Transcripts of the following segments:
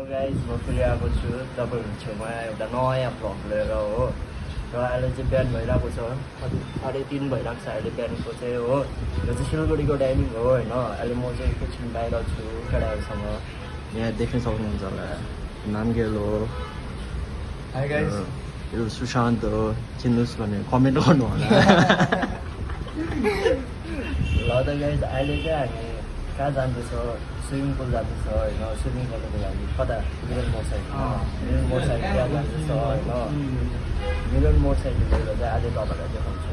guys म फेरि आएको छु तपाईँहरू छेउमा एउटा नयाँ भ्लग लिएर हो र अहिले चाहिँ बिहान भइरहेको छ 3:30 भइरहेको छ अहिले बिहानको चाहिँ हो यो चाहिँ सिलगढीको टाइमिङ हो होइन अहिले म चाहिँ एकैछिन बाहिर छु केटाहरूसँग यहाँ देख्न सक्नुहुन्छ होला नामगेल हो हाई गाइस यो सुशान्त हो चिन्नुहोस् भने कमेन्ट गर्नु होला ल त गाइज अहिले चाहिँ हामी कहाँ जाँदैछ स्विमिङ पुल जाँदैछ होइन स्विमिङ गर्नको लागि कता मिलन मोड साइड मिलन मोड साइड कहाँ जाँदैछ होइन मिलन मोड साइड लिएर चाहिँ अहिले तपाईँलाई देखाउँछु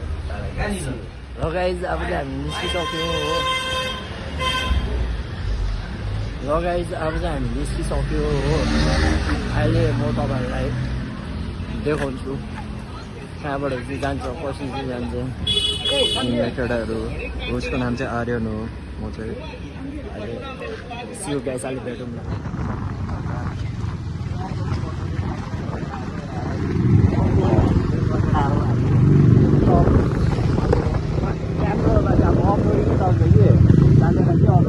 ल गाइज अब चाहिँ हामी निस्किसक्यौँ हो ल गाइज अब चाहिँ हामी निस्किसक्यो हो अहिले म तपाईँहरूलाई देखाउँछु कहाँबाट चाहिँ जान्छ कसरी चाहिँ जान्छ केटाहरू उसको नाम चाहिँ आर्यन हो म चाहिँ अहिले सियो गाइस अहिले भेटौँ न क्यामराबाट अब अपलोडिङ चल्छ कि जाँदैन चाहिँ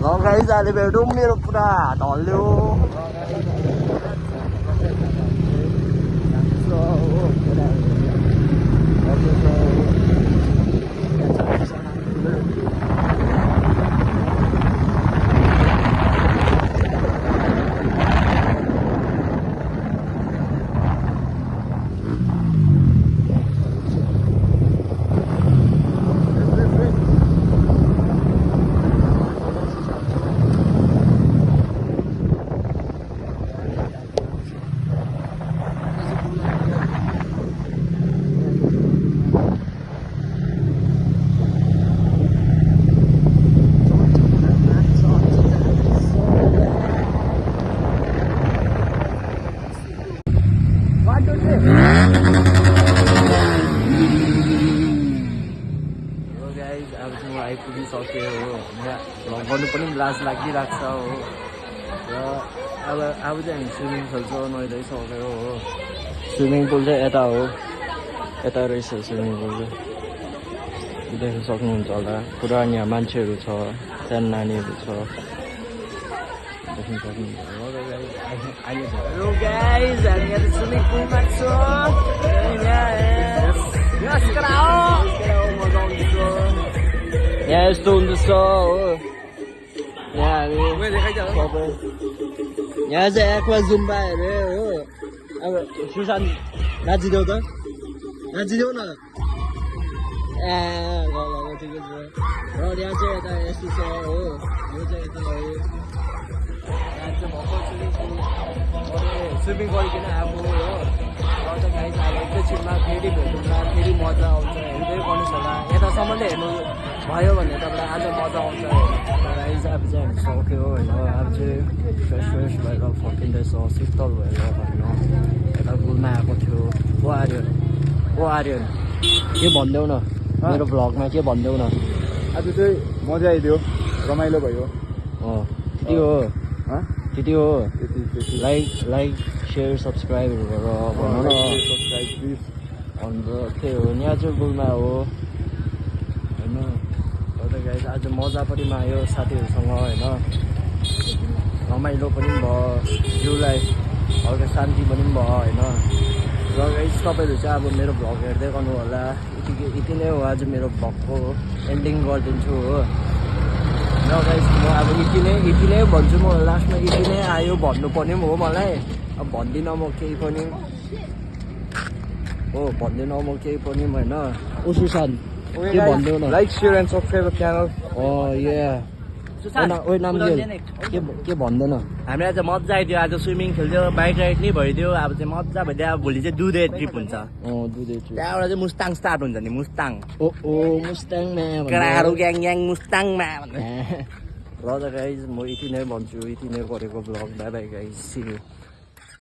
अब गाइस अहिले भेटौँ मेरो पुरा हात हल्ल्यो आइपुगिसक्यो हो भ्लग गर्नु पनि लाज लागिरहेको छ हो र अब चाहिँ हामी स्विमिङ खेल्छ नुहाइसक्यो हो स्विमिङ पुल चाहिँ यता हो यता रहेछ स्विमिङ पुल चाहिँ देख्न सक्नुहुन्छ होला पुरा यहाँ मान्छेहरू छ त्यहाँ नानीहरू छ देख्न सक्नुहुन्छ हेलो गाइस हामी यहाँ स्विमिङ पुलमा छौँ यहाँ यस्तो हुँदैछ हो यहाँ हामी यहाँ चाहिँ एक्वा जुम्बा अरे हो अब सुशान्त नाचिदेऊ त नाचिदेऊ न ए ल ठिकै छ र यहाँ चाहिँ यता यस्तो छ हो यो चाहिँ यता हो यहाँ चाहिँ भर्खर स्विमिङ गरिकन आएको हो र त गाइस अब एकैछिनमा फेरि भेटौँला फेरि मजा आउँछ हेर्दै गर्नुहोस् होला यतासम्म नै हेर्नु भयो भने तपाईँलाई आज मजा आउँछ गाइस अब चाहिँ हामी सक्यो होइन अब चाहिँ फ्रेस भएर फर्किँदैछ शीतल भएर होइन यता पुलमा आएको थियो ओ आर्यन के भनिदेऊ न मेरो भ्लगमा के भनिदेऊ न आज चाहिँ मजा आइदियो रमाइलो भयो त्यति हो त्यति हो लाइक सेयर सब्सक्राइबहरू गरेर भन्नु न अन्त त्यही हो यहाँ चाहिँ पुलमा हो होइन गाइस आज मजा पनि आयो साथीहरूसँग होइन रमाइलो पनि भयो जिउलाई हल्का शान्ति पनि भयो होइन र गाइस तपाईँहरू चाहिँ अब मेरो भ्लग हेर्दै गर्नु होला यति नै हो आज मेरो भ्लगको एन्डिङ गरिदिन्छु हो र गाइस म अब यति नै भन्छु म लास्टमा यति नै आयो भन्नुपर्ने पनि हो मलाई अब भन्दिनँ म केही पनि हो भन्दिनँ म केही पनि होइन ओ सुशान्त के भनिदेऊ न like share and subscribe channel ओइ नाम के भन्दैन हामीलाई आज मजा आइदियो आज स्विमिङ खेल्थ्यो बाइक राइड नै भइदियो अब चाहिँ मजा भइदियो अब भोलि चाहिँ दुधे ट्रिप हुन्छ दुधे ट्रिप त्यहाँबाट चाहिँ मुस्ताङ स्टार्ट हुन्छ नि मुस्ताङ मुस्ताङमा केटाहरू ग्याङ मुस्ताङमा र त गाइज म यति नै भन्छु यति नै गरेको vlog bye bye guys see you